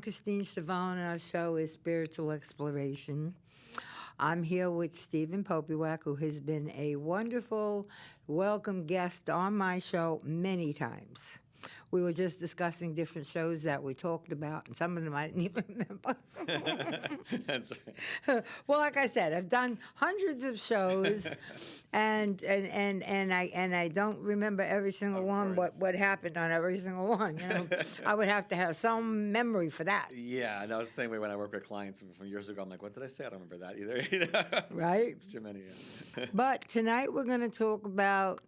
Christine Schiavone, and our show is Spiritual Exploration. I'm here with Stephen Popiotek, who has been a wonderful, welcome guest on my show many times. We were just discussing different shows that we talked about, and some of them I didn't even remember. That's right. Well, like I said, I've done hundreds of shows, and I don't remember every single one. What happened on every single one. You know, I would have to have some memory for that. Yeah, no, it's the same way when I work with clients from years ago. I'm like, what did I say? I don't remember that either. Right? It's too many. Yeah. But tonight we're going to talk about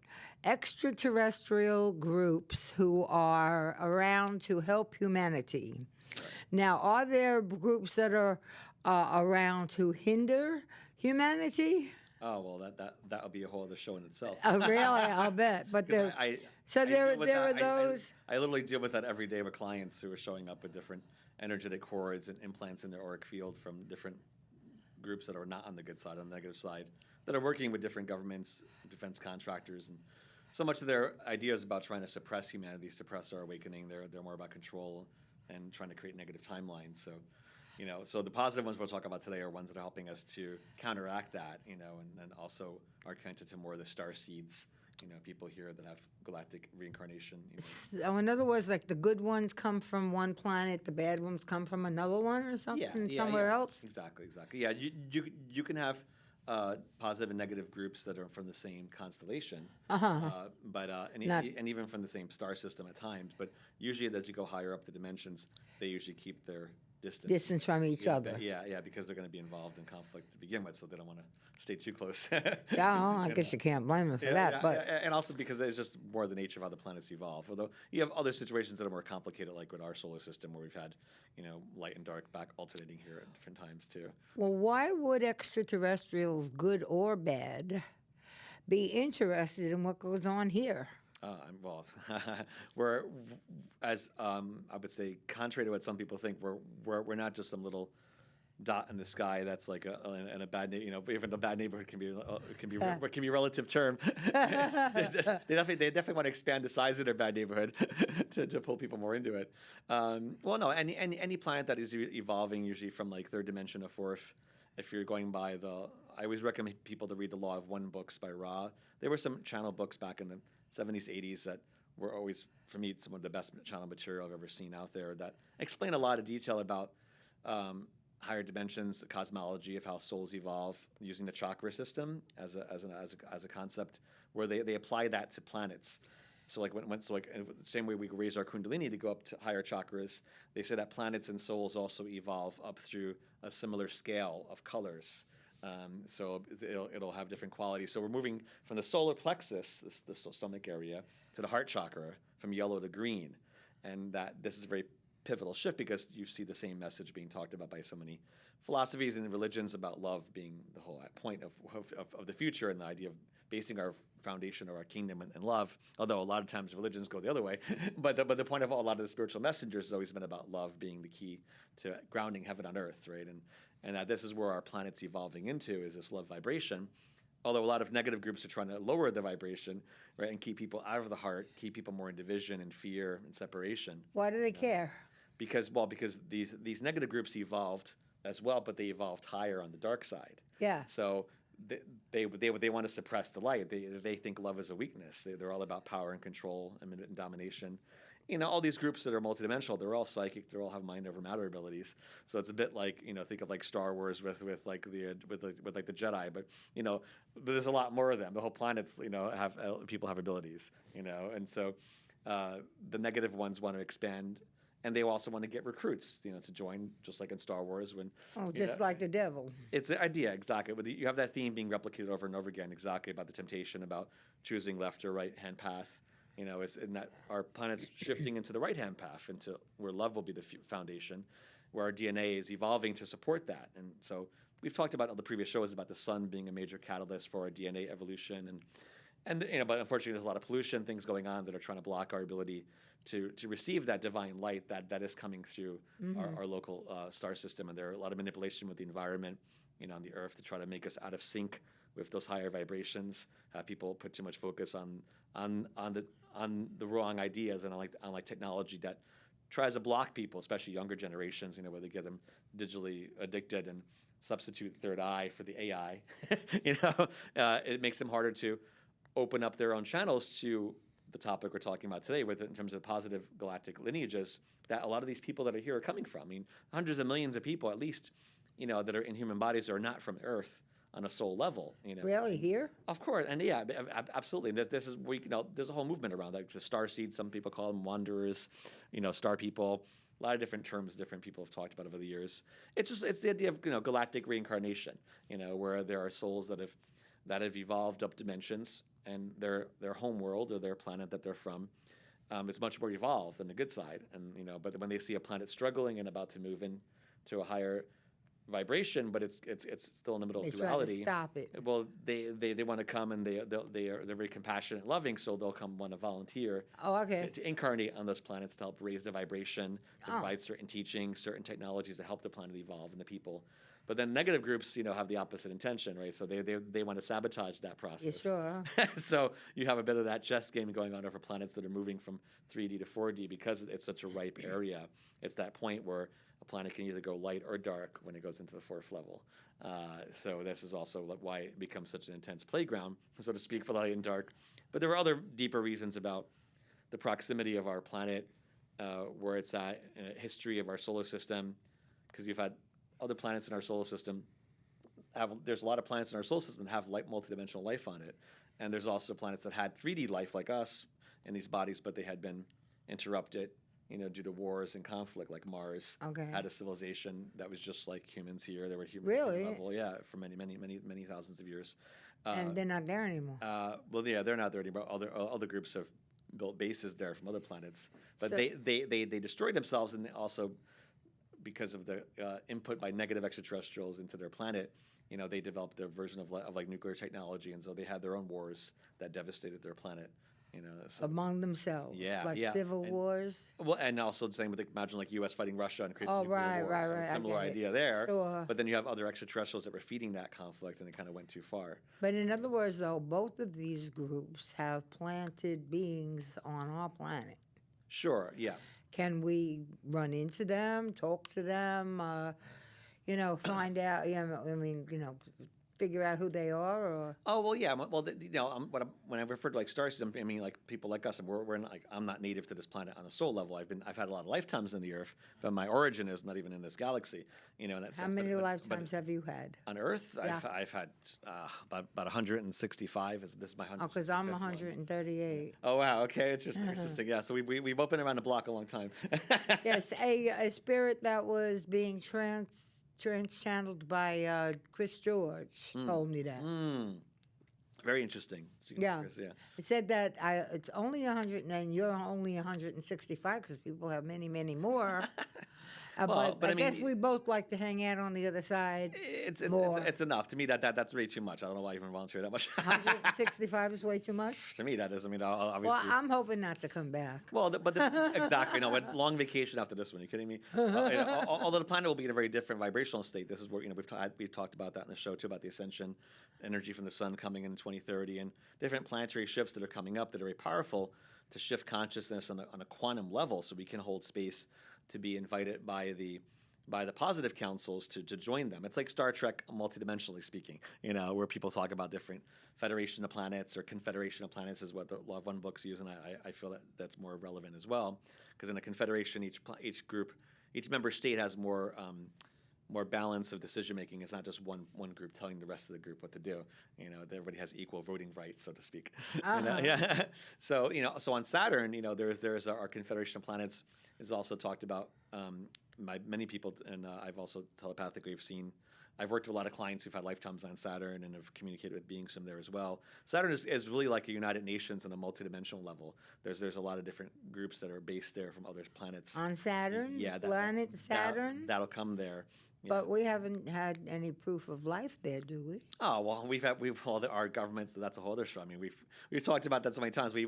extraterrestrial groups who are around to help humanity. Right. Now, are there groups that are around to hinder humanity? Oh well, that would be a whole other show in itself. Oh, really? I'll bet. But there are those. I literally deal with that every day with clients who are showing up with different energetic cords and implants in their auric field from different groups that are not on the good side, on the negative side, that are working with different governments, defense contractors, and so much of their ideas about trying to suppress humanity, suppress our awakening. They're more about control and trying to create negative timelines. So, so the positive ones we'll talk about today are ones that are helping us to counteract that, and also are connected to more of the star seeds, people here that have galactic reincarnation. So in other words, like the good ones come from one planet, the bad ones come from another one or something, somewhere else? Exactly. Yeah, you can have positive and negative groups that are from the same constellation, and even from the same star system at times. But usually, as you go higher up the dimensions, they usually keep their distance from each other. Yeah, because they're going to be involved in conflict to begin with, so they don't want to stay too close. I guess you can't blame them for that. But and also because it's just more the nature of how the planets evolve. Although you have other situations that are more complicated, like with our solar system, where we've had light and dark back alternating here at different times too. Well, why would extraterrestrials, good or bad, be interested in what goes on here? We're as I would say, contrary to what some people think, we're not just some little dot in the sky that's like in a bad even a bad neighborhood can be a relative term. They definitely want to expand the size of their bad neighborhood to pull people more into it. Any planet that is evolving, usually from like third dimension to fourth. If you're going by I always recommend people to read the Law of One books by Ra. There were some channel books back in the 70s, 80s that were always, for me, some of the best channel material I've ever seen out there that explain a lot of detail about higher dimensions, the cosmology of how souls evolve using the chakra system as a concept, where they apply that to planets. So the same way we raise our kundalini to go up to higher chakras, they say that planets and souls also evolve up through a similar scale of colors. So it'll have different qualities. So we're moving from the solar plexus, the stomach area, to the heart chakra, from yellow to green, and that this is a very pivotal shift because you see the same message being talked about by so many philosophies and religions about love being the whole point of the future, and the idea of basing our foundation of our kingdom and love. Although a lot of times religions go the other way, but the point of a lot of the spiritual messengers has always been about love being the key to grounding heaven on earth, right? And that this is where our planet's evolving into, is this love vibration. Although a lot of negative groups are trying to lower the vibration, right, and keep people out of the heart, keep people more in division and fear and separation. Why do they care? Because these negative groups evolved as well, but they evolved higher on the dark side. Yeah. So they want to suppress the light. They think love is a weakness. They're all about power and control and domination. All these groups that are multidimensional, they're all psychic. They all have mind over matter abilities. So it's a bit like think of like Star Wars with the Jedi, but there's a lot more of them. The whole planets people have abilities. And so the negative ones want to expand. And they also want to get recruits, to join, just like in Star Wars. Like the devil. It's the idea, exactly. But you have that theme being replicated over and over again, exactly, about the temptation, about choosing left or right-hand path. Is in that our planet's shifting into the right-hand path, into where love will be the foundation, where our DNA is evolving to support that. And so we've talked about on the previous shows about the sun being a major catalyst for our DNA evolution. But unfortunately, there's a lot of pollution, things going on that are trying to block our ability to receive that divine light that is coming through our local star system. And there are a lot of manipulation with the environment, on the earth, to try to make us out of sync with those higher vibrations. People put too much focus on the wrong ideas and on technology that tries to block people, especially younger generations, where they get them digitally addicted and substitute the third eye for the AI. It makes them harder to open up their own channels to the topic we're talking about today, in terms of positive galactic lineages that a lot of these people that are here are coming from. I mean, hundreds of millions of people, at least, that are in human bodies are not from Earth on a soul level. Really, here? Of course, and yeah, absolutely. And this is there's a whole movement around that. The star seeds, some people call them wanderers, star people. A lot of different terms different people have talked about over the years. It's the idea of galactic reincarnation. Where there are souls that have evolved up dimensions, and their home world or their planet that they're from is much more evolved than the good side. And but when they see a planet struggling and about to move into a higher vibration, but it's still in the middle of duality. Try to stop it. Well, they want to come, and they're very compassionate and loving, so they'll come want to volunteer. Oh, okay. To incarnate on those planets to help raise the vibration, to provide certain teachings, certain technologies to help the planet evolve and the people. But then negative groups, have the opposite intention, right? So they want to sabotage that process. Yeah, sure. So you have a bit of that chess game going on over planets that are moving from 3D to 4D because it's such a ripe area. It's that point where a planet can either go light or dark when it goes into the fourth level. So this is also why it becomes such an intense playground, so to speak, for light and dark. But there are other deeper reasons about the proximity of our planet, where it's at, history of our solar system, because you've had other planets in our solar system. There's a lot of planets in our solar system that have multidimensional life on it. And there's also planets that had 3D life like us in these bodies, but they had been interrupted due to wars and conflict, like Mars had a civilization that was just like humans here. They were human level, for many thousands of years. And they're not there anymore. Well, yeah, they're not there anymore. Other groups have built bases there from other planets, but they destroyed themselves, and also because of the input by negative extraterrestrials into their planet, they developed their version of like nuclear technology, and so they had their own wars that devastated their planet. So, among themselves, civil wars. Well, and also the same with imagine like U.S. fighting Russia and creating nuclear wars. Right. So similar idea there. Sure. But then you have other extraterrestrials that were feeding that conflict, and it kind of went too far. But in other words, though, both of these groups have planted beings on our planet. Sure. Yeah. Can we run into them, talk to them, find out? Figure out who they are, or when I refer to like star systems, I mean like people like us, and we're not, like, I'm not native to this planet on a soul level. I've had a lot of lifetimes in the Earth, but my origin is not even in this galaxy. In that sense. How many lifetimes have you had on Earth? Yeah. I've had about 165. This is my 100. Oh, because I'm 138. Oh wow, okay, interesting. Yeah, so we've been around the block a long time. Yes, a spirit that was being trans-channeled by Chris George told me that. Very interesting. Yeah. Chris, yeah. It said that it's only 100, and you're only 165 because people have many, many more. But I guess we both like to hang out on the other side. It's enough to me. That's way too much. I don't know why I even volunteer that much. 165 is way too much. To me, that is. I mean, obviously. Well, I'm hoping not to come back. Well, exactly. No, long vacation after this one. Are you kidding me? Although the planet will be in a very different vibrational state. This is where we've talked about that in the show too, about the ascension energy from the sun coming in 2030 and different planetary shifts that are coming up that are very powerful to shift consciousness on a quantum level, so we can hold space to be invited by the positive councils to join them. It's like Star Trek multidimensionally speaking, where people talk about different federation of planets or confederation of planets is what the Law of One books use, and I feel that's more relevant as well, because in a confederation, each group, each member state has more balance of decision making. It's not just one group telling the rest of the group what to do. Everybody has equal voting rights, so to speak. Yeah. So so on Saturn, there's our confederation of planets is also talked about by many people, and I've also telepathically I've worked with a lot of clients who've had lifetimes on Saturn and have communicated with beings from there as well. Saturn is really like a United Nations on a multidimensional level. There's a lot of different groups that are based there from other planets. On Saturn? Yeah. Planet Saturn? That'll come there. But we haven't had any proof of life there, do we? Oh well, our governments. That's a whole other show. I mean, we've talked about that so many times. The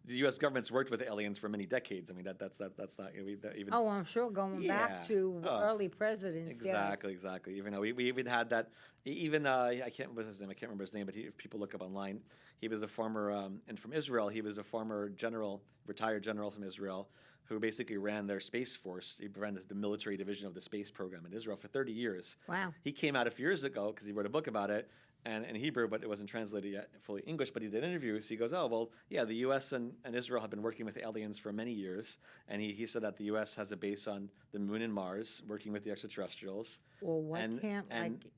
U.S. government's worked with aliens for many decades. I mean, that's not even. Oh, I'm sure going back to early presidents. Exactly. Even we even had that. Even I can't remember his name. I can't remember his name. But if people look up online, he was a former and from Israel. He was a former general, retired general from Israel, who basically ran their space force. He ran the military division of the space program in Israel for 30 years. Wow. He came out a few years ago because he wrote a book about it, and in Hebrew, but it wasn't translated yet fully English, but he did interviews. He goes, oh, well, yeah, the U.S. and Israel have been working with aliens for many years, and he said that the U.S. has a base on the moon and Mars, working with the extraterrestrials. Well, what and, can't,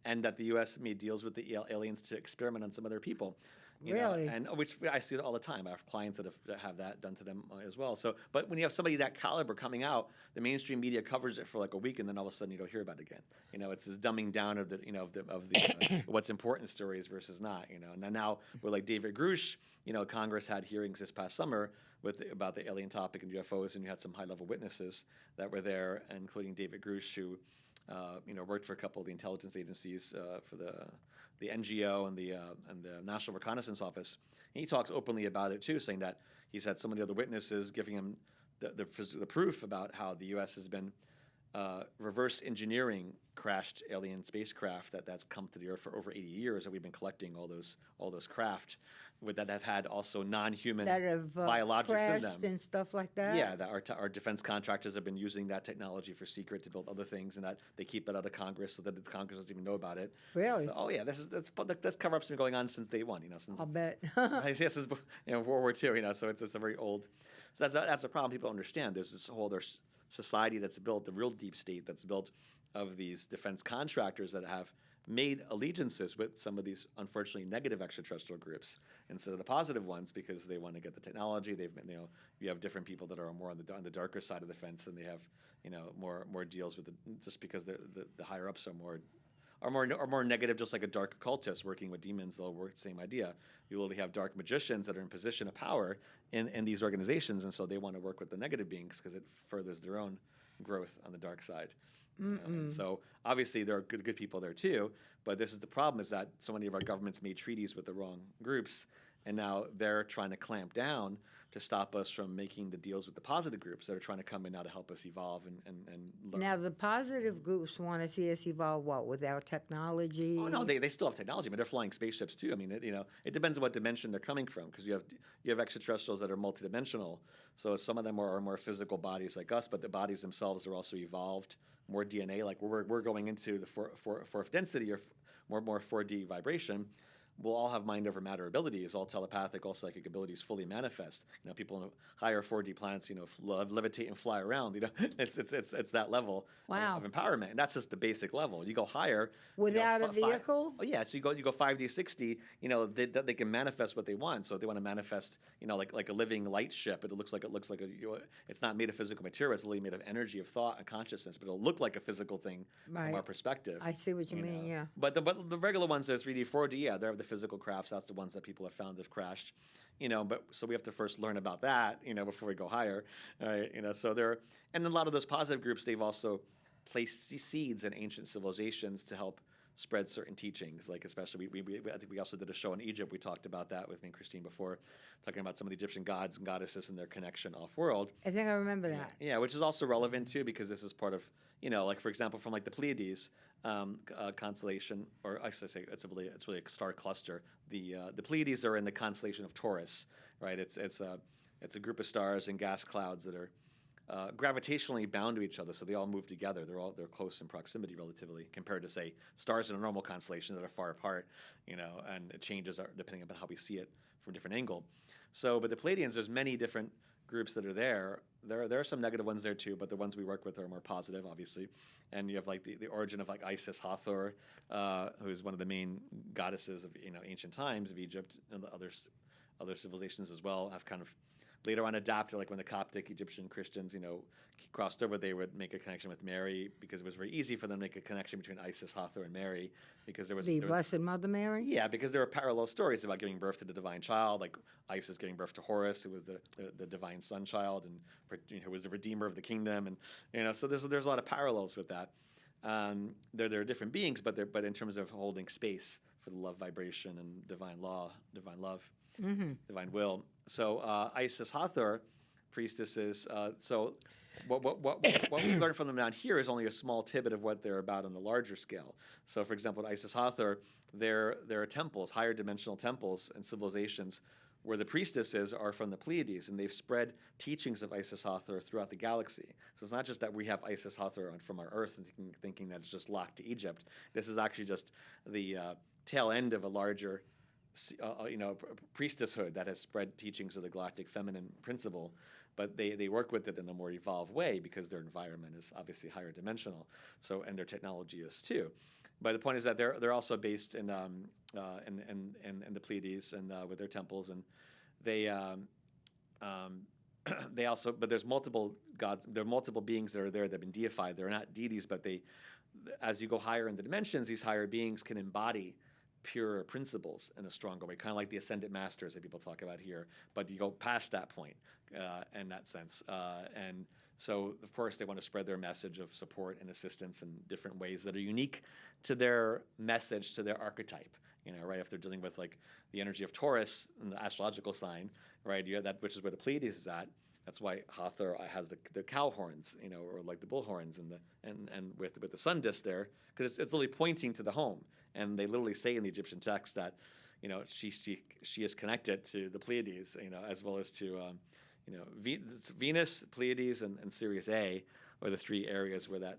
and that the U.S. made deals with the aliens to experiment on some other people. You know, Really? and which I see it all the time. I have clients that have that done to them as well. So, but when you have somebody that caliber coming out, the mainstream media covers it for like a week, and then all of a sudden you don't hear about it again. You know, it's this dumbing down of the what's important stories versus not. You know, and now we're like David Grush. You know, Congress had hearings this past summer about the alien topic and UFOs, and you had some high level witnesses that were there, including David Grush, who worked for a couple of the intelligence agencies for the NGO and the National Reconnaissance Office. And he talks openly about it too, saying that he's had so many other witnesses giving him the proof about how the U.S. has been reverse engineering crashed alien spacecraft that's come to the Earth for over 80 years, and we've been collecting all those craft that have had also non-human that have biologics crashed in them and stuff like that? Yeah, that our defense contractors have been using that technology for secret to build other things, and that they keep it out of Congress so that the Congress doesn't even know about it. Really? So, that's cover-up's been going on since day one. Since I'll bet. yes, since World War II. So it's a very old. So that's a problem people don't understand. There's this whole society that's built, the real deep state that's built of these defense contractors that have made allegiances with some of these unfortunately negative extraterrestrial groups instead of the positive ones, because they want to get the technology. You have different people that are more on the darker side of the fence, and they have more deals with just because the higher ups are more negative, just like a dark occultist working with demons. They'll work the same idea. You literally have dark magicians that are in position of power in these organizations, and so they want to work with the negative beings because it furthers their own growth on the dark side. And so obviously there are good people there too, but this is the problem, is that so many of our governments made treaties with the wrong groups, and now they're trying to clamp down to stop us from making the deals with the positive groups that are trying to come in now to help us evolve and learn. Now, the positive groups want to see us evolve without technology? Oh no, they still have technology, but they're flying spaceships too. I mean, it depends on what dimension they're coming from, because you have extraterrestrials that are multidimensional. So some of them are more physical bodies like us, but the bodies themselves are also evolved, more DNA. Like we're going into the fourth density, or more 4D vibration. We'll all have mind over matter abilities, all telepathic, all psychic abilities fully manifest. People in higher 4D planets, levitate and fly around. It's that level of empowerment, and that's just the basic level. You go higher without a vehicle. Oh yeah, so you go 5D, 6D. They can manifest what they want. So if they want to manifest, like a living light ship, it looks like it's not made of physical material. It's literally made of energy, of thought, and consciousness. But it'll look like a physical thing from our perspective. I see what you mean. Yeah. But the regular ones that are 3D, 4D, yeah, they're the physical crafts. That's the ones that people have found have crashed. But so we have to first learn about that, before we go higher. Right? So and a lot of those positive groups, they've also placed seeds in ancient civilizations to help spread certain teachings. Like especially, I think we also did a show in Egypt. We talked about that with me and Christine before, talking about some of the Egyptian gods and goddesses and their connection off-world. I think I remember that. Yeah, which is also relevant too, because this is part of, like for example, from like the Pleiades constellation, or I should say it's really a star cluster. The Pleiades are in the constellation of Taurus, right? It's a group of stars and gas clouds that are gravitationally bound to each other, so they all move together. They're close in proximity relatively, compared to say stars in a normal constellation that are far apart, and it changes depending on how we see it from a different angle. So, but the Pleiadians, there's many different groups that are there. There are some negative ones there too, but the ones we work with are more positive, obviously. And you have like the origin of like Isis Hathor, who's one of the main goddesses of ancient times of Egypt, and the other civilizations as well have kind of later on adapted. Like when the Coptic Egyptian Christians, crossed over, they would make a connection with Mary, because it was very easy for them to make a connection between Isis, Hathor, and Mary, because there was Blessed Mother Mary. Yeah, because there were parallel stories about giving birth to the divine child, like Isis giving birth to Horus, who was the divine son child, and who was the redeemer of the kingdom, and so there's a lot of parallels with that. They're different beings, but in terms of holding space for the love vibration and divine law, divine love, divine will. So Isis Hathor, priestesses. So what we learn from them down here is only a small tidbit of what they're about on a larger scale. So, for example, at Isis Hathor, there are temples, higher dimensional temples and civilizations where the priestesses are from the Pleiades, and they've spread teachings of Isis Hathor throughout the galaxy. So it's not just that we have Isis Hathor from our Earth and thinking that it's just locked to Egypt. This is actually just the tail end of a larger priestesshood that has spread teachings of the galactic feminine principle, but they work with it in a more evolved way because their environment is obviously higher dimensional. So, and their technology is too. But the point is that they're also based in the Pleiades and with their temples, and they they also, but there's multiple gods, there are multiple beings that are there that have been deified. They're not deities, but they, as you go higher in the dimensions, these higher beings can embody pure principles in a stronger way, kind of like the ascended masters that people talk about here. But you go past that point in that sense, and so of course they want to spread their message of support and assistance in different ways that are unique to their message, to their archetype. Right? If they're dealing with like the energy of Taurus in the astrological sign, right? That which is where the Pleiades is at. That's why Hathor has the cow horns, or like the bull horns, and with the sun disk there, because it's literally pointing to the home. And they literally say in the Egyptian text that, she is connected to the Pleiades, as well as to, Venus, Pleiades, and Sirius A are the three areas where that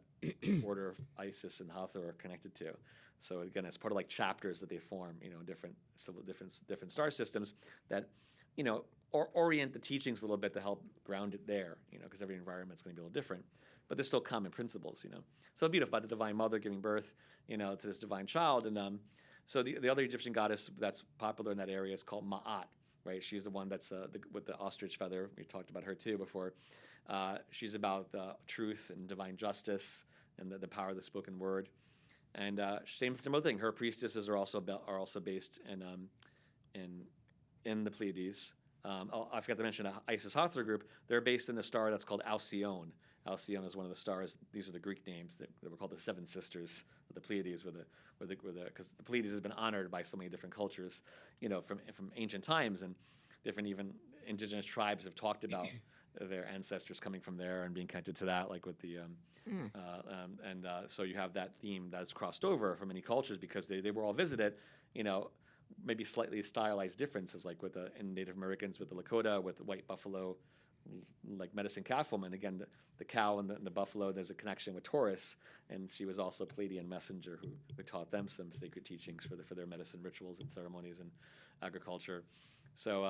order of Isis and Hathor are connected to. So again, it's part of like chapters that they form, different star systems that, or orient the teachings a little bit to help ground it there, because every environment's going to be a little different, but there's still common principles, So beautiful about the Divine Mother giving birth, to this divine child, and so the other Egyptian goddess that's popular in that area is called Ma'at, right? She's the one that's with the ostrich feather. We talked about her too before. She's about the truth and divine justice and the power of the spoken word. And similar thing. Her priestesses are also based in the Pleiades. I forgot to mention Isis Hathor group. They're based in the star that's called Alcyone. Alcyone is one of the stars. These are the Greek names that were called the Seven Sisters of the Pleiades, because the Pleiades has been honored by so many different cultures, from ancient times, and different even indigenous tribes have talked about their ancestors coming from there and being connected to that, like with the so you have that theme that's crossed over from many cultures because they were all visited, maybe slightly stylized differences, like in Native Americans with the Lakota, with the white buffalo, like medicine calf woman. Again, the cow and the buffalo, there's a connection with Taurus, and she was also a Pleiadian messenger who taught them some sacred teachings for their medicine rituals and ceremonies and agriculture. So,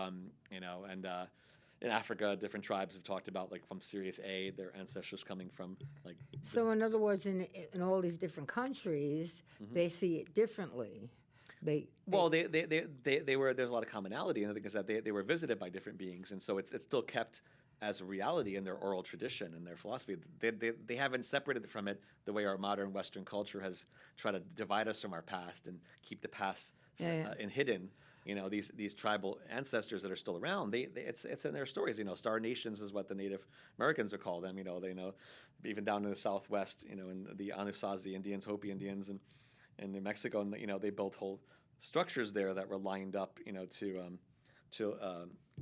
in Africa, different tribes have talked about, like, from Sirius A, their ancestors coming from, like... So, in other words, in all these different countries, they see it differently. There's a lot of commonality, and the thing is that they were visited by different beings, and so it's still kept as a reality in their oral tradition and their philosophy. They haven't separated from it the way our modern Western culture has tried to divide us from our past and keep the past and hidden. These tribal ancestors that are still around, it's in their stories. Star nations is what the Native Americans would call them. They know, even down in the Southwest, in the Anasazi Indians, Hopi Indians, and in New Mexico, and they built whole structures there that were lined up,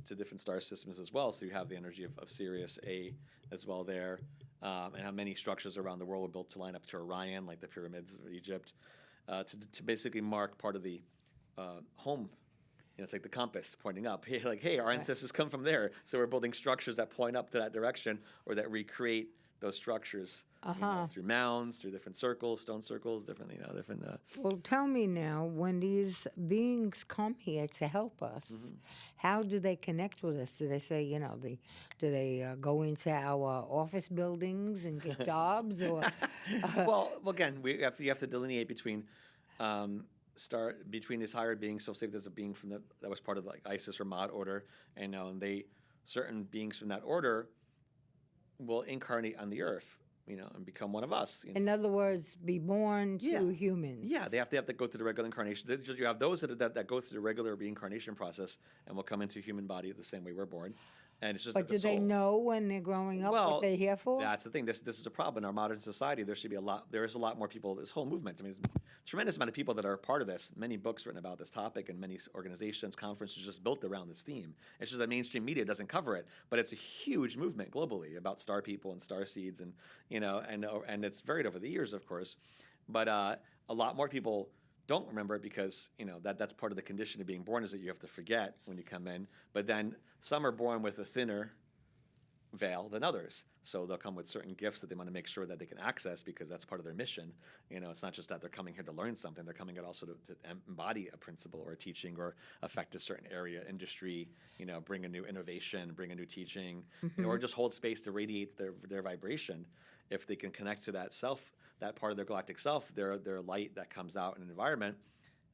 to different star systems as well. So you have the energy of Sirius A as well there, and how many structures around the world were built to line up to Orion, like the pyramids of Egypt, to basically mark part of the home. It's like the compass pointing up. Hey, our ancestors come from there. So we're building structures that point up to that direction, or that recreate those structures through mounds, through different circles, stone circles, different. Well, tell me now, when these beings come here to help us, how do they connect with us? Do they say, do they go into our office buildings and get jobs, or? Well, again, you have to delineate between. Between these higher beings. So say if there's a being that was part of like Isis or Ma'at order, and certain beings from that order will incarnate on the earth, and become one of us. In other words, be born to humans. Yeah, they have to go through the regular incarnation. You have those that go through the regular reincarnation process and will come into a human body the same way we're born. And it's just But do they know when they're growing up what they're here for? That's the thing. This is a problem in our modern society. There is a lot more people. This whole movement. There's a tremendous amount of people that are part of this. Many books written about this topic, and many organizations, conferences just built around this theme. It's just that mainstream media doesn't cover it. But it's a huge movement globally about star people and star seeds, and and it's varied over the years, of course. But a lot more people don't remember it because that's part of the condition of being born, is that you have to forget when you come in. But then some are born with a thinner veil than others, so they'll come with certain gifts that they want to make sure that they can access, because that's part of their mission. It's not just that they're coming here to learn something; they're coming here also to embody a principle or a teaching or affect a certain area, industry. Bring a new innovation, bring a new teaching, or just hold space to radiate their vibration. If they can connect to that self, that part of their galactic self, their light that comes out in an environment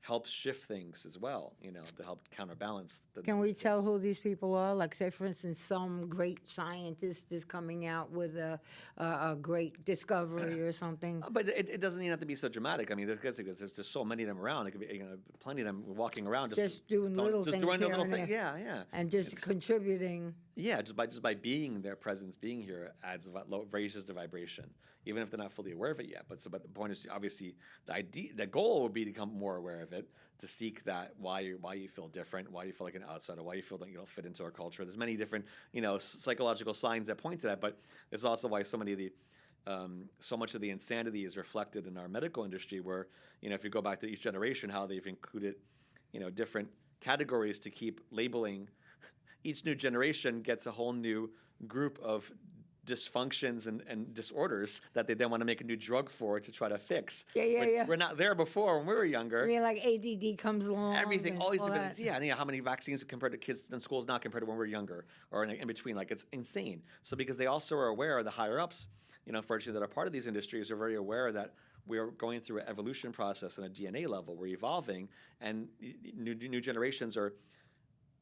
helps shift things as well, to help counterbalance. Can we tell who these people are? Like, say, for instance, some great scientist is coming out with a great discovery or something. But it doesn't even have to be so dramatic. I mean, there's so many of them around. It could be plenty of them walking around just doing little things doing here little and thing. there. Yeah. And just contributing. Yeah, just by being their presence, being here raises the vibration, even if they're not fully aware of it yet. But the point is, obviously, the goal would be to become more aware of it, to seek that why you feel different, why you feel like an outsider, why you feel that you don't fit into our culture. There's many different psychological signs that point to that, but it's also why so much of the insanity is reflected in our medical industry, where if you go back to each generation, how they've included different categories to keep labeling. Each new generation gets a whole new group of dysfunctions and disorders that they then want to make a new drug for to try to fix. Yeah. We're not there before when we were younger. I mean, like ADD comes along. Everything, all these different that. things. Yeah, and how many vaccines compared to kids in schools now compared to when we were younger, or in between. Like, it's insane. So because they also are aware, the higher ups, unfortunately, that are part of these industries are very aware that we are going through an evolution process on a DNA level. We're evolving, and new generations are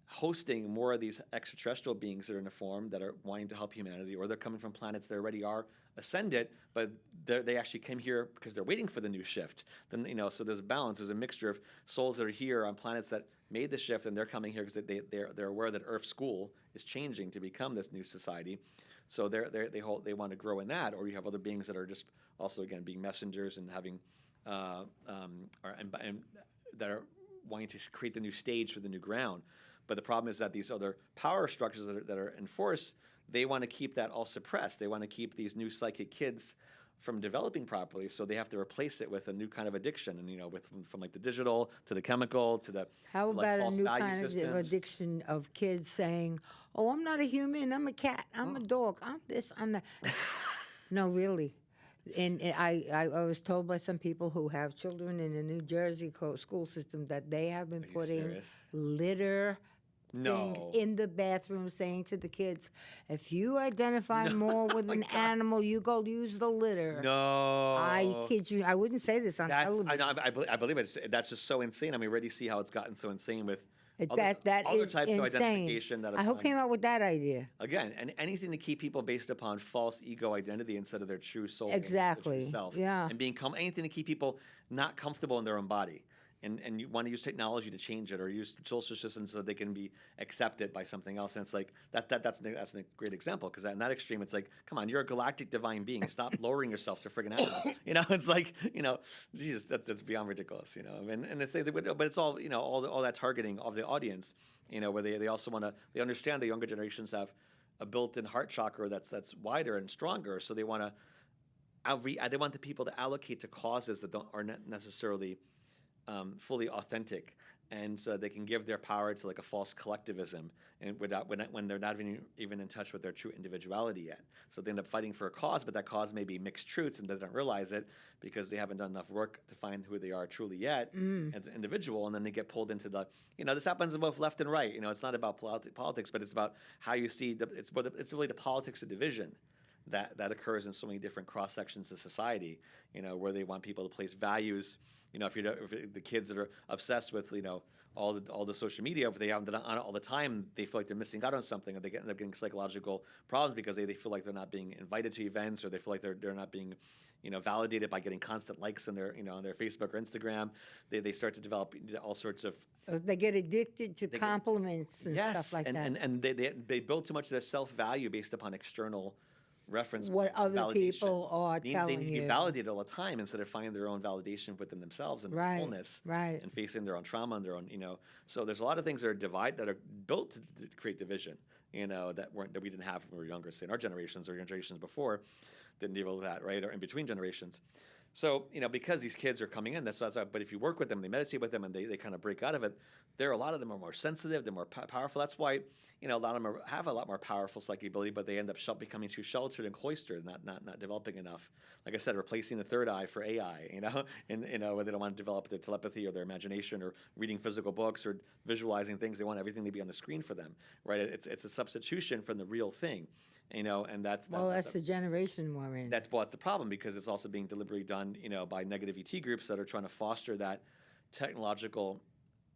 hosting more of these extraterrestrial beings that are in a form that are wanting to help humanity, or they're coming from planets that already are ascended, but they actually came here because they're waiting for the new shift. Then so there's a balance. There's a mixture of souls that are here on planets that made the shift, and they're coming here because they're aware that Earth School is changing to become this new society. So they want to grow in that. Or you have other beings that are just also, again, being messengers and having and that are wanting to create the new stage for the new ground. But the problem is that these other power structures that are in force, they want to keep that all suppressed. They want to keep these new psychic kids from developing properly, so they have to replace it with a new kind of addiction, and from like the digital to the chemical to the how about false a new value kind of systems. Addiction of kids saying, "Oh, I'm not a human. I'm a cat. I'm a dog. I'm this. I'm that." No, really. And I was told by some people who have children in the New Jersey school system that they have been putting serious? litter thing in the bathroom, saying to the kids, if you identify more with an animal, you go use the litter. No. I kid you. I wouldn't say this on television. I believe it. That's just so insane. I mean, we already see how it's gotten so insane with That other is types insane. of identification. That Who came up with that idea? Again, and anything to keep people based upon false ego identity instead of their true soul, Exactly. their true self, Yeah. and anything to keep people not comfortable in their own body. And you want to use technology to change it, or use social systems so they can be accepted by something else. And it's like that's a great example, because in that extreme, it's like, come on, you're a galactic divine being. Stop lowering yourself to friggin' animal. It's like, Jesus, that's beyond ridiculous. And they say, but it's all all that targeting of the audience. Where they also they understand the younger generations have a built-in heart chakra that's wider and stronger, so they want the people to allocate to causes that are not necessarily fully authentic, and so they can give their power to like a false collectivism, and when they're not even in touch with their true individuality yet. So they end up fighting for a cause, but that cause may be mixed truths, and they don't realize it because they haven't done enough work to find who they are truly yet as an individual, and then they get pulled into the this happens in both left and right. It's not about politics, but it's about how you see it's really the politics of division that occurs in so many different cross sections of society. Where they want people to place values. If the kids that are obsessed with all the social media, if they haven't done it on it all the time, they feel like they're missing out on something, or they end up getting psychological problems because they feel like they're not being invited to events, or they feel like they're not being validated by getting constant likes on their on their Facebook or Instagram. They start to develop all sorts of. They get addicted to compliments and stuff like that. And they build too much of their self-value based upon external reference what other validation. people are telling They need you. to be validated all the time instead of finding their own validation within themselves and their wholeness, and facing their own trauma and their own, So there's a lot of things that are built to create division, that we didn't have when we were younger. Say in our generations or generations before, didn't deal with that, right? Or in between generations. So, because these kids are coming in, that's why, but if you work with them, they meditate with them, and they kind of break out of it, a lot of them are more sensitive, they're more powerful. That's why, a lot of them have a lot more powerful psychic ability, but they end up becoming too sheltered and cloistered, not developing enough. Like I said, replacing the third eye for AI, and, where they don't want to develop their telepathy or their imagination or reading physical books or visualizing things. They want everything to be on the screen for them, right? It's a substitution from the real thing. And that's the generation we're in. That's the problem, because it's also being deliberately done, by negative ET groups that are trying to foster that technological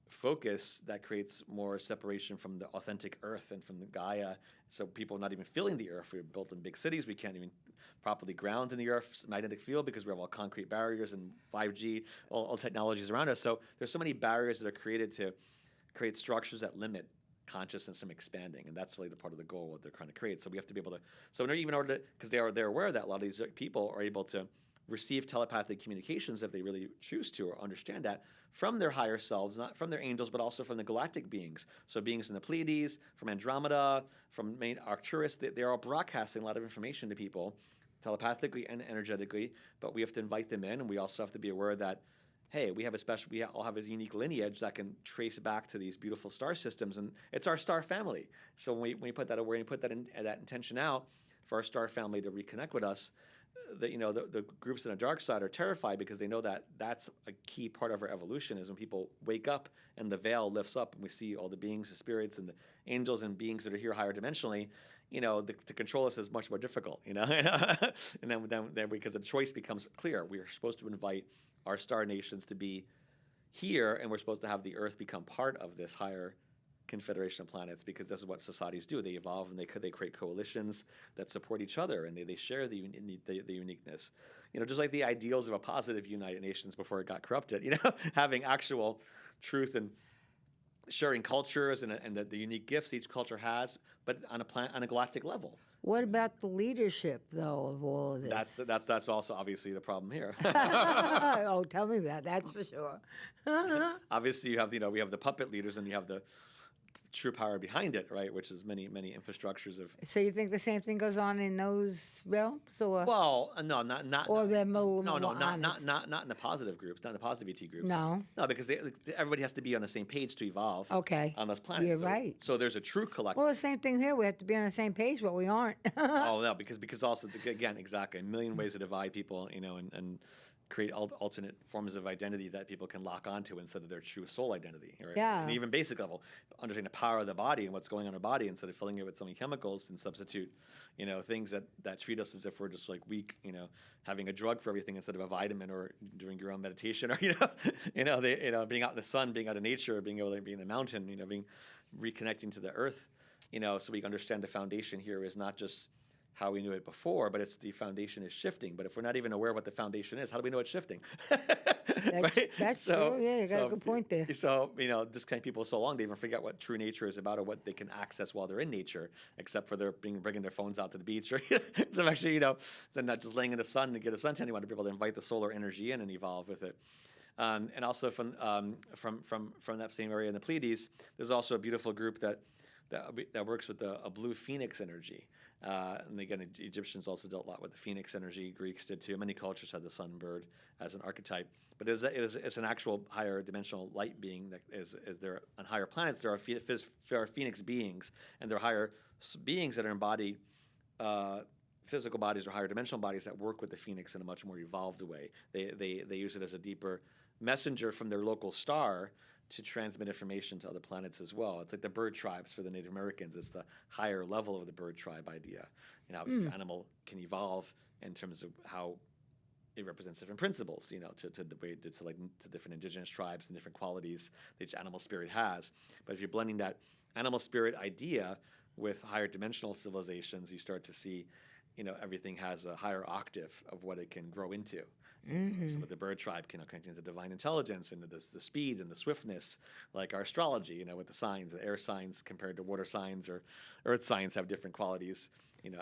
focus that creates more separation from the authentic Earth and from the Gaia. So people are not even feeling the Earth. We're built in big cities. We can't even properly ground in the Earth's magnetic field because we have all concrete barriers and 5G, all technologies around us. So there's so many barriers that are created to create structures that limit consciousness from expanding, and that's really the part of the goal what they're trying to create. So we have to be able to. So even in order to, because they're aware that a lot of these people are able to receive telepathic communications if they really choose to or understand that from their higher selves, not from their angels, but also from the galactic beings. So beings in the Pleiades, from Andromeda, from main Arcturus, they're all broadcasting a lot of information to people telepathically and energetically. But we have to invite them in, and we also have to be aware that, hey, we all have a unique lineage that can trace back to these beautiful star systems, and it's our star family. So when we put that away and put that intention out for our star family to reconnect with us, the groups in the dark side are terrified because they know that that's a key part of our evolution, is when people wake up and the veil lifts up and we see all the beings, the spirits, and the angels and beings that are here higher dimensionally. To control us is much more difficult. And then because the choice becomes clear, we are supposed to invite our star nations to be here, and we're supposed to have the Earth become part of this higher confederation of planets, because this is what societies do. They evolve, and they create coalitions that support each other, and they share the uniqueness. Just like the ideals of a positive United Nations before it got corrupted. Having actual truth and sharing cultures and the unique gifts each culture has, but on a galactic level. What about the leadership, though, of all of this? That's also obviously the problem here. Oh, tell me about that. That's for sure. Obviously, you have we have the puppet leaders, and you have the true power behind it, right? Which is many infrastructures of. So you think the same thing goes on in those realms, or? Well, no, not. Or they're not in the positive groups, not in the positive ET groups. No, because everybody has to be on the same page to evolve. Okay. On those planets. You're right. So there's a true collective. Well, the same thing here. We have to be on the same page, but we aren't. Oh no, because also again, exactly, a million ways to divide people, and create alternate forms of identity that people can lock onto instead of their true soul identity. Right? Yeah. And even basic level, understanding the power of the body and what's going on in our body, instead of filling it with so many chemicals and substitute, things that treat us as if we're just like weak, having a drug for everything instead of a vitamin, or doing your own meditation, or being out in the sun, being out in nature, being able to be in the mountain, being reconnecting to the earth, so we understand the foundation here is not just how we knew it before, but it's the foundation is shifting. But if we're not even aware of what the foundation is, how do we know it's shifting? That's true. Yeah, you got a good point there. So, this kind of people so long, they even forget what true nature is about, or what they can access while they're in nature, except for bringing their phones out to the beach. Or so actually, so not just laying in the sun to get a suntan. You want to be able to invite the solar energy in and evolve with it. And also from that same area in the Pleiades, there's also a beautiful group that works with a blue phoenix energy. And again, Egyptians also dealt a lot with the phoenix energy. Greeks did too. Many cultures had the sunbird as an archetype. But it's an actual higher dimensional light being that is there on higher planets. There are phoenix beings, and there are higher beings that are embodied physical bodies or higher dimensional bodies that work with the phoenix in a much more evolved way. They use it as a deeper messenger from their local star to transmit information to other planets as well. It's like the bird tribes for the Native Americans. It's the higher level of the bird tribe idea. Each animal can evolve in terms of how it represents different principles, to different indigenous tribes and different qualities that each animal spirit has. But if you're blending that animal spirit idea with higher dimensional civilizations, you start to see, everything has a higher octave of what it can grow into. Mm-hmm. So with the bird tribe can connect into divine intelligence and the speed and the swiftness, like our astrology, with the signs, the air signs compared to water signs or earth signs have different qualities,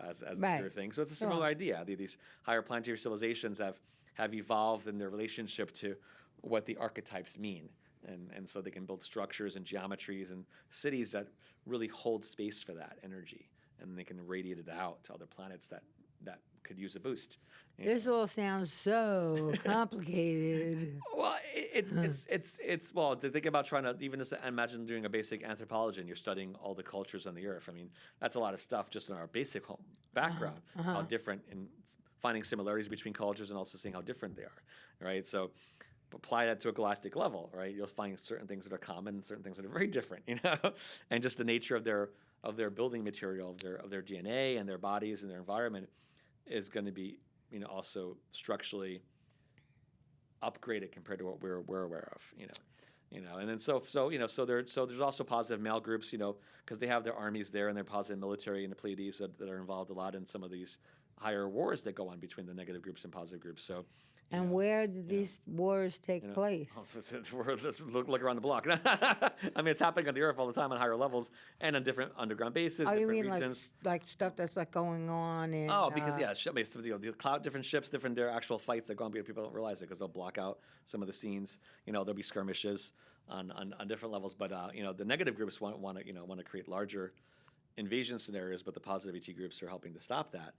as right. a pure thing. So it's a similar idea. These higher planetary civilizations have evolved in their relationship to what the archetypes mean. And so they can build structures and geometries and cities that really hold space for that energy. And they can radiate it out to other planets that could use a boost. This all sounds so complicated. Well, it's well, to think about trying to even just imagine doing a basic anthropology and you're studying all the cultures on the earth. I mean, that's a lot of stuff just in our basic background, how different, and finding similarities between cultures and also seeing how different they are, right? So apply that to a galactic level, right? You'll find certain things that are common and certain things that are very different, and just the nature of their building material, of their DNA and their bodies and their environment is going to be, also structurally upgraded compared to what we're aware of, and then so there's also positive male groups, because they have their armies there and their positive military and the Pleiades that are involved a lot in some of these higher wars that go on between the negative groups and positive groups. So. And where did these wars take place? Let's look around the block. I mean, it's happening on the Earth all the time on higher levels and on different underground bases. Oh, you different mean regions. like stuff that's like going on in? Oh, because the cloud, different ships, their actual fights that go on. People don't realize it because they'll block out some of the scenes. There'll be skirmishes on different levels. But the negative groups want to create larger invasion scenarios, but the positive ET groups are helping to stop that.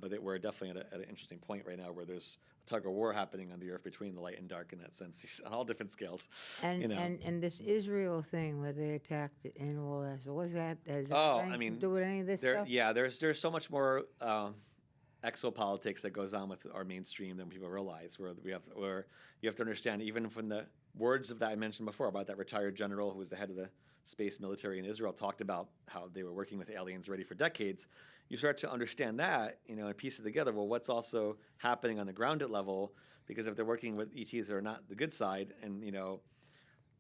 But we're definitely at an interesting point right now where there's a tug of war happening on the Earth between the light and dark in that sense, on all different scales. And this Israel thing where they attacked it and all that. So what's that? Has anything to do with any of this stuff? Yeah, there's so much more exopolitics that goes on with our mainstream than people realize. Where you have to understand, even from the words of that I mentioned before about that retired general who was the head of the space military in Israel, talked about how they were working with aliens already for decades. You start to understand that, and piece it together. Well, what's also happening on the grounded level? Because if they're working with ETs that are not the good side, and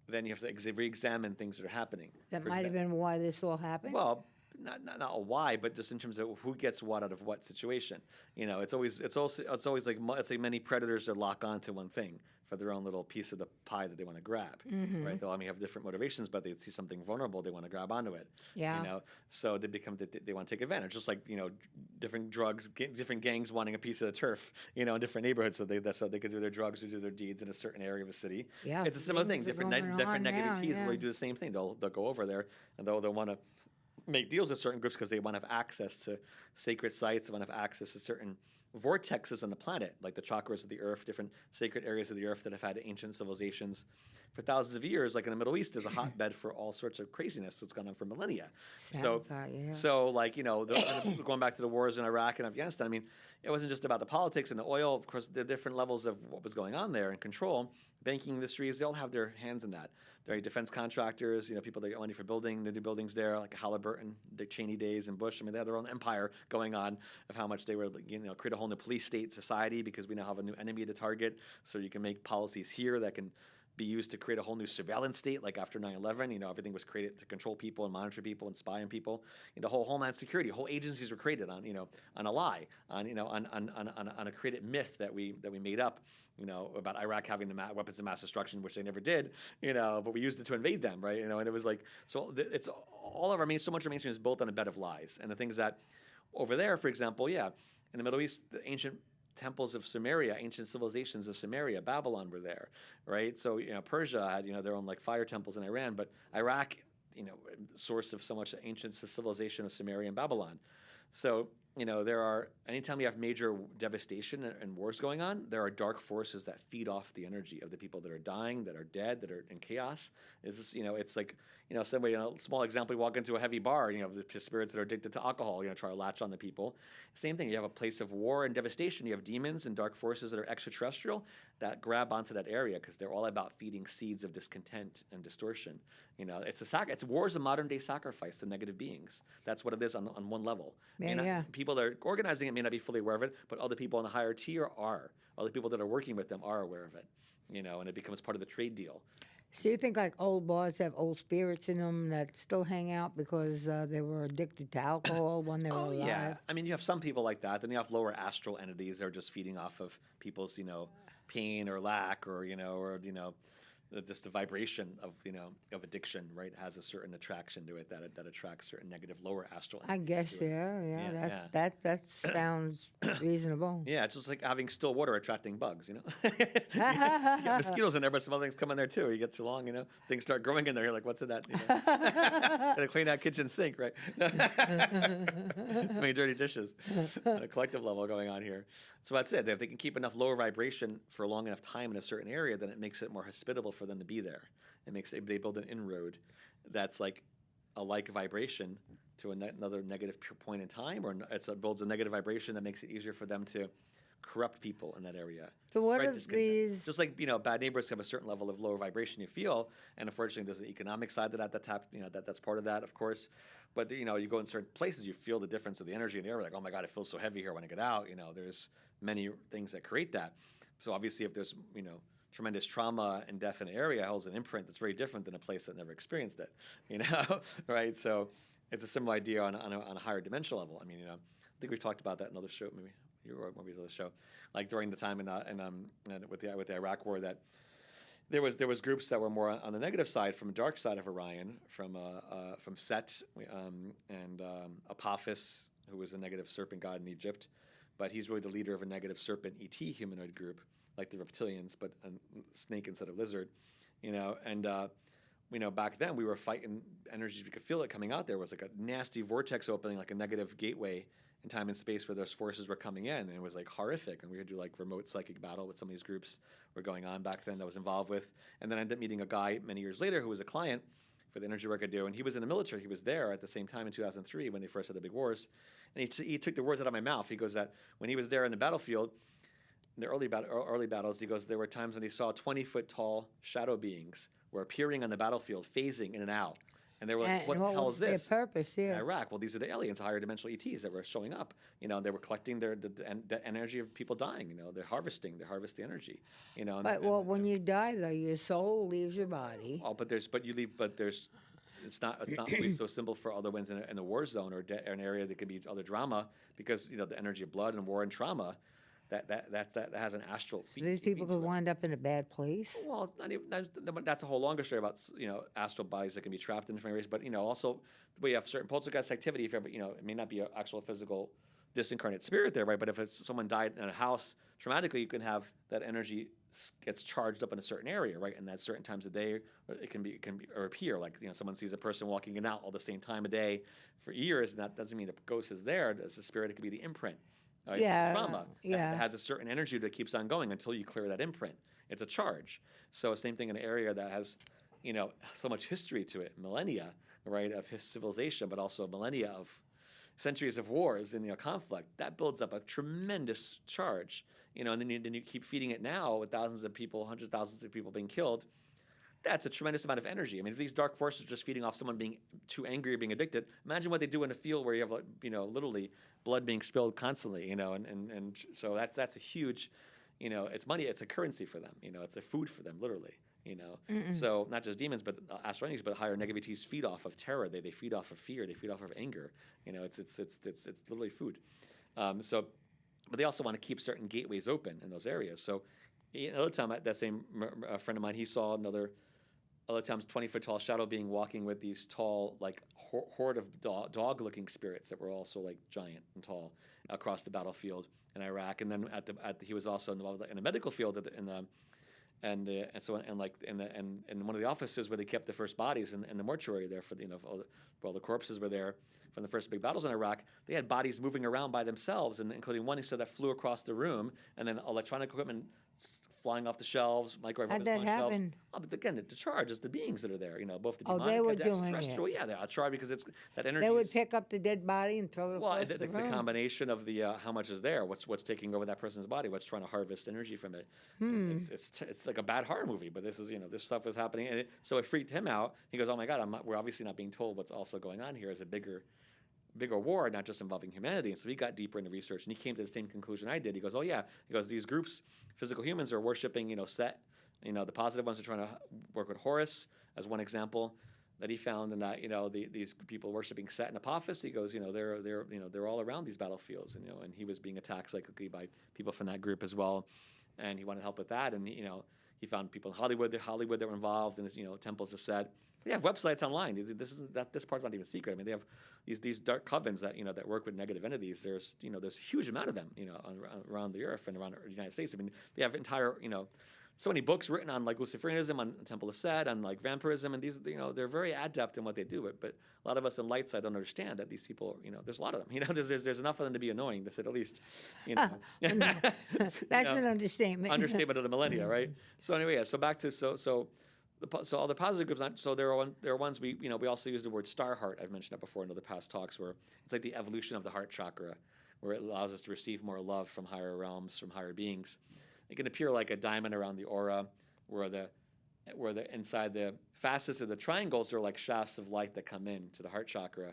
then you have to re-examine things that are happening. That might have been why this all happened. Well, not a why, but just in terms of who gets what out of what situation. It's always like it's like many predators that lock onto one thing for their own little piece of the pie that they want to grab. Right? They'll have different motivations, but they see something vulnerable, they want to grab onto it. Yeah. So they want to take advantage. Just like different drugs, different gangs wanting a piece of the turf. In different neighborhoods, so they could do their drugs or do their deeds in a certain area of a city. Yeah. It's a similar thing. Different negative ETs will do the same thing. They'll go over there and they'll want to make deals with certain groups because they want to have access to sacred sites. They want to have access to certain vortexes on the planet, like the chakras of the earth, different sacred areas of the earth that have had ancient civilizations for thousands of years. Like in the Middle East, there's a hotbed for all sorts of craziness that's gone on for millennia. So going back to the wars in Iraq and Afghanistan, I mean, it wasn't just about the politics and the oil. Of course, there are different levels of what was going on there and control. Banking industries, they all have their hands in that. There are defense contractors, people that get money for building the new buildings there, like Halliburton, Dick Cheney days, and Bush. I mean, they had their own empire going on of how much they were, create a whole new police state society because we now have a new enemy to target. So you can make policies here that can be used to create a whole new surveillance state, like after 9/11. Everything was created to control people and monitor people and spy on people. The whole Homeland Security, whole agencies were created on a lie, on a created myth that we made up, about Iraq having the weapons of mass destruction, which they never did, but we used it to invade them, right? And it was like, so it's all of so much of our mainstream is built on a bed of lies. And the things that over there, for example, in the Middle East, the ancient temples of Sumeria, ancient civilizations of Sumeria, Babylon were there, right? So Persia had their own like fire temples in Iran, but Iraq, source of so much ancient civilization of Sumeria and Babylon. So there are, anytime you have major devastation and wars going on, there are dark forces that feed off the energy of the people that are dying, that are dead, that are in chaos. It's like, somebody, small example, you walk into a heavy bar, the spirits that are addicted to alcohol, try to latch on the people. Same thing, you have a place of war and devastation. You have demons and dark forces that are extraterrestrial that grab onto that area because they're all about feeding seeds of discontent and distortion. It's war is a modern day sacrifice to negative beings. That's what it is on one level. People that are organizing it may not be fully aware of it, but other people in the higher tier are. Other people that are working with them are aware of it, and it becomes part of the trade deal. So you think like old bars have old spirits in them that still hang out because they were addicted to alcohol when they were alive? Yeah. I mean, you have some people like that. Then you have lower astral entities that are just feeding off of people's, pain or lack or just the vibration of of addiction, right, has a certain attraction to it that attracts certain negative lower astral I energies guess, to it. yeah. Yeah. That sounds reasonable. Yeah, it's just like having still water attracting bugs, you get mosquitoes in there, but some other things come in there too. You get too long, things start growing in there. You're like, what's in that? Gotta clean that kitchen sink, right? Too many dirty dishes. On a collective level going on here. So that's it. If they can keep enough lower vibration for a long enough time in a certain area, then it makes it more hospitable for them to be there. They build an inroad that's like a like vibration to another negative point in time, or it builds a negative vibration that makes it easier for them to corrupt people in that area. So what Spread are discontent. these? Just like bad neighbors have a certain level of lower vibration you feel, and unfortunately there's an economic side to that's part of that, of course. But you go in certain places, you feel the difference of the energy in the air. Like, oh my God, it feels so heavy here when I get out. There's many things that create that. So obviously, if there's tremendous trauma and death in an area, it holds an imprint that's very different than a place that never experienced it. Right? So it's a similar idea on a higher dimensional level. I think we've talked about that in another show, maybe you or maybe another show, like during the time and with the Iraq War, that there was groups that were more on the negative side, from the dark side of Orion, from Set and Apophis, who was a negative serpent god in Egypt, but he's really the leader of a negative serpent ET humanoid group, like the reptilians, but a snake instead of lizard, back then we were fighting energies. We could feel it coming out. There was like a nasty vortex opening, like a negative gateway in time and space where those forces were coming in, and it was like horrific. And we would do like remote psychic battle with some of these groups were going on back then that I was involved with. And then I ended up meeting a guy many years later who was a client for the energy work I do, and he was in the military. He was there at the same time in 2003 when they first had the big wars, and he took the words out of my mouth. He goes that when he was there in the battlefield, in the early battles, he goes, there were times when he saw 20-foot tall shadow beings were appearing on the battlefield, phasing in and out. And they were like, what the hell is this? Their purpose, yeah. In Iraq, well, these are the aliens, higher dimensional ETs that were showing up. They were collecting the energy of people dying. They harvest the energy. But when you die, though, your soul leaves your body. Oh, it's not always so simple for other ones in a war zone or an area that could be other drama, because the energy of blood and war and trauma. That has an astral feat. So these people could wind up in a bad place? Well, it's not even, that's a whole longer story about astral bodies that can be trapped in different areas. But also we have certain poltergeist activity. If ever, it may not be an actual physical disincarnate spirit there, right? But if it's someone died in a house traumatically, you can have that energy gets charged up in a certain area, right? And at certain times of day, it can appear like someone sees a person walking in and out all the same time of day for years, and that doesn't mean the ghost is there. As a spirit, it could be the imprint. Trauma that has a certain energy that keeps on going until you clear that imprint. It's a charge. So same thing in an area that has, so much history to it, millennia, right, of his civilization, but also millennia of centuries of wars and conflict. That builds up a tremendous charge, and then you keep feeding it now with thousands of people, hundreds of thousands of people being killed. That's a tremendous amount of energy. If these dark forces are just feeding off someone being too angry or being addicted, imagine what they do in a field where you have, literally blood being spilled constantly, and so that's a huge, it's money, it's a currency for them, it's a food for them, literally, So not just demons, but astral entities, but higher negativities feed off of terror. They feed off of fear. They feed off of anger. It's literally food. But they also want to keep certain gateways open in those areas. So another time, that same friend of mine, he saw other times 20-foot tall shadow being walking with these tall, like horde of dog-looking spirits that were also like giant and tall across the battlefield in Iraq. And then he was also involved in the medical field in one of the offices where they kept the first bodies in the mortuary there for all the corpses were there from the first big battles in Iraq. They had bodies moving around by themselves, and including one he said that flew across the room, and then electronic equipment flying off the shelves, microwave How'd that on shelves. happen? Oh, but again, the charge is the beings that are there. Both the Oh, demonic they were and the doing extraterrestrial. it. Yeah, they're charged because it's that energy. They would pick up the dead body and throw it across the the room. combination of the how much is there, what's taking over that person's body, what's trying to harvest energy from it. It's like a bad horror movie, but this is this stuff is happening, and so it freaked him out. He goes, "Oh my God, we're obviously not being told what's also going on here is a bigger war, not just involving humanity." And so he got deeper into research, and he came to the same conclusion I did. He goes, "Oh yeah," he goes, "These groups, physical humans, are worshiping Set. The positive ones are trying to work with Horus as one example that he found, and that these people worshiping Set and Apophis. He goes, they're all around these battlefields, and he was being attacked psychically by people from that group as well, and he wanted help with that, and He found people in Hollywood that were involved in this, temples of Set. They have websites online. This part's not even secret. I mean, they have these dark covens that that work with negative entities. There's a huge amount of them around the earth and around the United States. I mean, they have entire so many books written on like Luciferianism, on Temple of Set, on like vampirism, and these they're very adept in what they do. But a lot of us in light side don't understand that these people there's a lot of them. There's enough of them to be annoying, to say the least. That's an understatement. Understatement of the millennia, right? So anyway, yeah. So back to so all the positive groups. So there are ones we also use the word star heart. I've mentioned that before in other past talks, where it's like the evolution of the heart chakra, where it allows us to receive more love from higher realms, from higher beings. It can appear like a diamond around the aura, where the inside the facets of the triangles are like shafts of light that come in to the heart chakra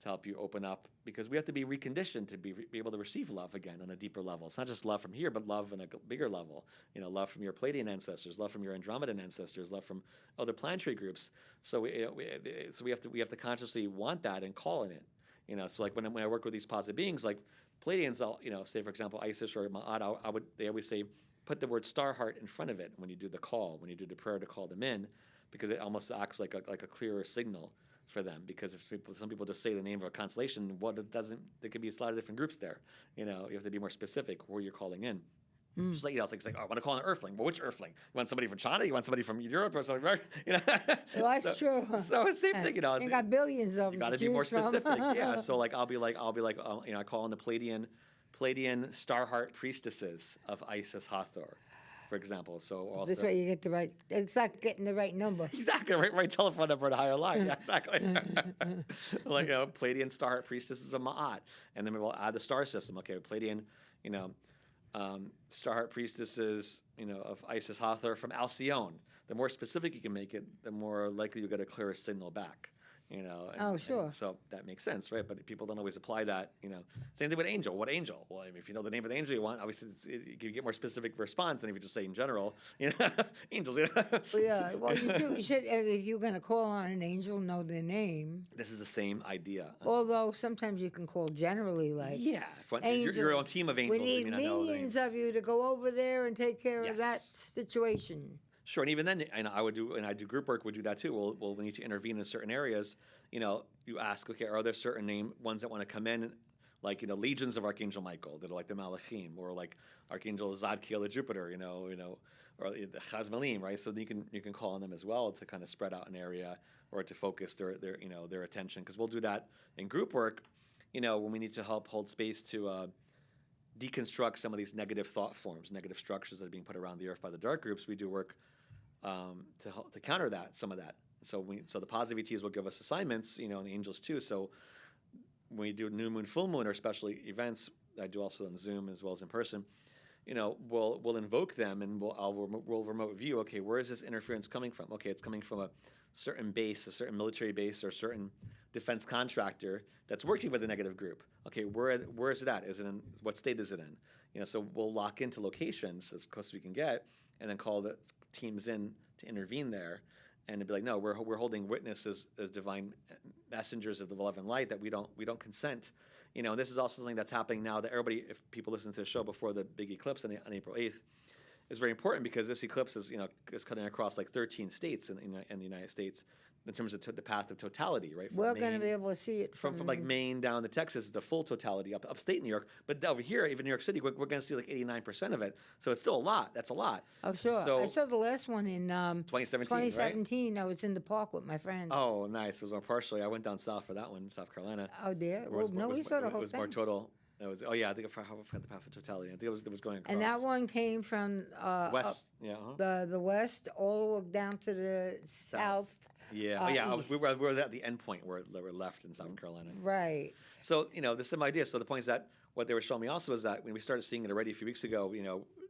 to help you open up, because we have to be reconditioned to be able to receive love again on a deeper level. It's not just love from here, but love on a bigger level. Love from your Pleiadian ancestors, love from your Andromedan ancestors, love from other planetary groups. So we have to consciously want that and call in it. So like when I work with these positive beings, like Pleiadians, I'll say for example Isis or Ma'at, they always say put the word star heart in front of it when you do the call, when you do the prayer to call them in, because it almost acts like a clearer signal for them. Because if some people just say the name of a constellation, there could be a lot of different groups there. You have to be more specific where you're calling in. Just like it's like I want to call an Earthling. Well, which Earthling? You want somebody from China? You want somebody from Europe or something? Well, that's true. So same thing. You got billions of them. You got to be more specific. Yeah. So like I'll be like I call in the Pleiadian star heart priestesses of Isis Hathor, for example. So also, this way you get the right. It's like getting the right number. Exactly, right telephone number at a higher line. Yeah, exactly. Like Pleiadian star heart priestesses of Ma'at, and then we'll add the star system. Okay, Pleiadian, star heart priestesses, of Isis Hathor from Alcyone. The more specific you can make it, the more likely you get a clearer signal back. Sure. And so that makes sense, right? But people don't always apply that. Same thing with angel. What angel? Well, if you know the name of the angel you want, obviously you get more specific response than if you just say in general, angels. Yeah. Well, you should, if you're going to call on an angel, know their name. This is the same idea. Although sometimes you can call generally, like angels. Your own team of angels. We need millions of you to go over there and take care of that situation. Sure, and even then, I do group work. We do that too. We'll need to intervene in certain areas. You ask, okay, are there certain ones that want to come in, like legions of Archangel Michael that are like the Malachim, or like Archangel Zadkiel the Jupiter, or the Chazmalim, right? So you can call on them as well to kind of spread out an area or to focus their attention, because we'll do that in group work. When we need to help hold space to deconstruct some of these negative thought forms, negative structures that are being put around the earth by the dark groups, we do work to counter some of that. So the positive ETs will give us assignments, and the angels too. So when we do new moon, full moon, or special events, I do also on Zoom as well as in person. We'll invoke them, and we'll remote view. Okay, where is this interference coming from? Okay, it's coming from a certain base, a certain military base, or a certain defense contractor that's working with a negative group. Okay, where is it at? Is it in what state is it in? So we'll lock into locations as close as we can get, and then call the teams in to intervene there, and to be like, no, we're holding witness as divine messengers of the benevolent light that we don't consent. And this is also something that's happening now that everybody, if people listen to the show before the big eclipse on April 8th, is very important, because this eclipse is cutting across like 13 states in the United States in terms of the path of totality, right? We're going to be able to see it from like Maine down to Texas is the full totality, upstate New York. But over here, even New York City, we're going to see like 89% of it. So it's still a lot. That's a lot. Oh, sure. So, I saw the last one in 2017, right? I was in the park with my friends. Oh, nice. It was more partially. I went down south for that one in South Carolina. Oh, dear. Well, we saw the whole thing. It was more total. I think I forgot the path of totality. I think it was going across. And that one came from west, the west all the way down to the south. Yeah, we were at the end point where we're left in South Carolina. Right. So the same idea. So the point is that what they were showing me also is that when we started seeing it already a few weeks ago,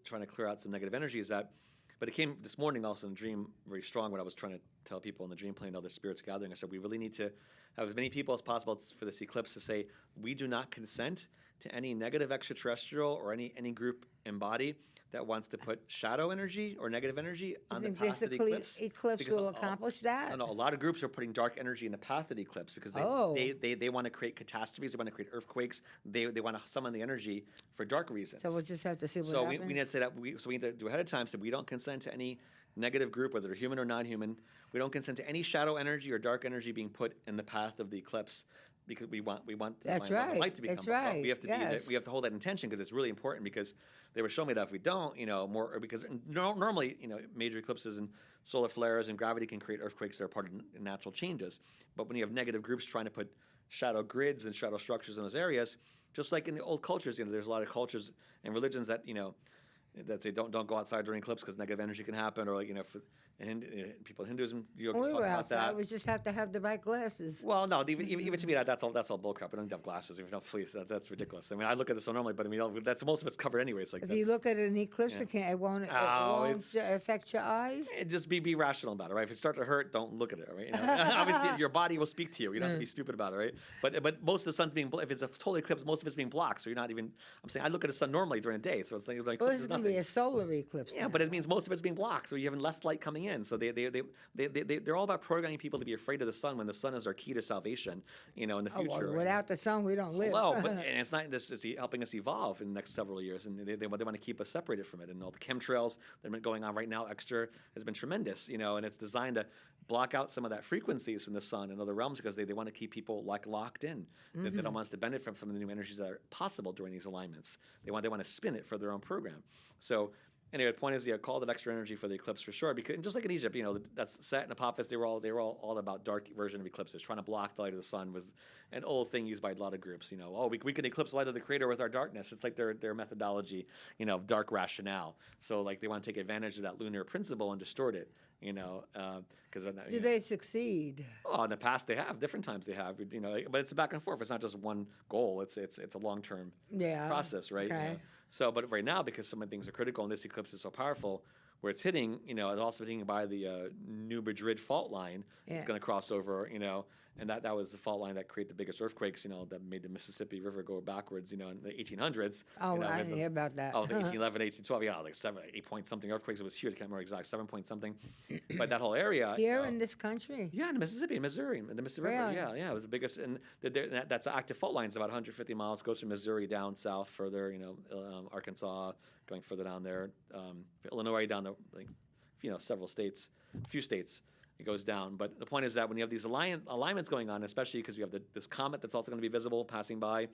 trying to clear out some negative energy, is that. But it came this morning also in a dream very strong when I was trying to tell people in the dream plane, other spirits gathering. I said, we really need to have as many people as possible for this eclipse to say, we do not consent to any negative extraterrestrial or any group embody that wants to put shadow energy or negative energy on the path of the eclipse. Eclipse Because will accomplish that? no, a lot of groups are putting dark energy in the path of the eclipse because they want to create catastrophes, they want to create earthquakes, they want to summon the energy for dark reasons. So we'll just have to see what So happens? we need to say that we need to do ahead of time. So we don't consent to any negative group, whether they're human or non-human. We don't consent to any shadow energy or dark energy being put in the path of the eclipse because we want the That's line of right. light to become. That's right. We have to Yes. we have to hold that intention because it's really important. Because they were showing me that if we don't, more or because normally major eclipses and solar flares and gravity can create earthquakes that are part of natural changes. But when you have negative groups trying to put shadow grids and shadow structures in those areas, just like in the old cultures, there's a lot of cultures and religions that that say don't go outside during eclipse because negative energy can happen, or people in Hinduism We talk were about outside. that. We just have to have the right glasses. Well, no, even to me that's all bullcrap. We don't have glasses. Even no fleece. That's ridiculous. I mean, I look at this so normally, but I mean, that's most of it's covered anyways. Like If you look at an eclipse, it won't affect your eyes? just be rational about it, right? If it starts to hurt, don't look at it, right? Obviously, your body will speak to you. You don't have to be stupid about it, right? But most of the sun's being if it's a total eclipse, most of it's being blocked. So you're not even. I'm saying I look at the sun normally during the day, so it's like Well, this is going to be a solar eclipse. Yeah, but it means most of it's being blocked, so you're having less light coming in. So they're all about programming people to be afraid of the sun when the sun is our key to salvation, in the future. Well, without the sun, we don't live. Well, and it's not just it's helping us evolve in the next several years, and they want to keep us separated from it. And all the chemtrails that have been going on right now, extra has been tremendous, and it's designed to block out some of that frequencies from the sun and other realms because they want to keep people locked in. They don't want us to benefit from the new energies that are possible during these alignments. They want to spin it for their own program. So. Anyway, the point is, call that extra energy for the eclipse for sure. Because just like in Egypt, that's Set and Apophis. They were all about dark version of eclipses. Trying to block the light of the sun was an old thing used by a lot of groups. We can eclipse the light of the Creator with our darkness. It's like their methodology, of dark rationale. So like they want to take advantage of that lunar principle and distort it. Because do they succeed? Oh, in the past they have. Different times they have. But it's a back and forth. It's not just one goal. It's a long-term process, right? Okay. So, but right now, because so many things are critical and this eclipse is so powerful, where it's hitting, it's also hitting by the New Madrid fault line. It's going to cross over, and that was the fault line that created the biggest earthquakes, that made the Mississippi River go backwards, in the 1800s. Oh, I didn't hear about that. Oh, 1811, 1812, like 7, 8 point something earthquakes. It was huge. I can't remember exact 7 point something. But that whole area. Here in this country? Yeah, in Mississippi, in Missouri, in the Mississippi River. Yeah, it was the biggest. And that's an active fault line. It's about 150 miles. Goes from Missouri down south further, Arkansas, going further down there, Illinois down the several states, a few states. It goes down. But the point is that when you have these alignments going on, especially because you have this comet that's also going to be visible passing by,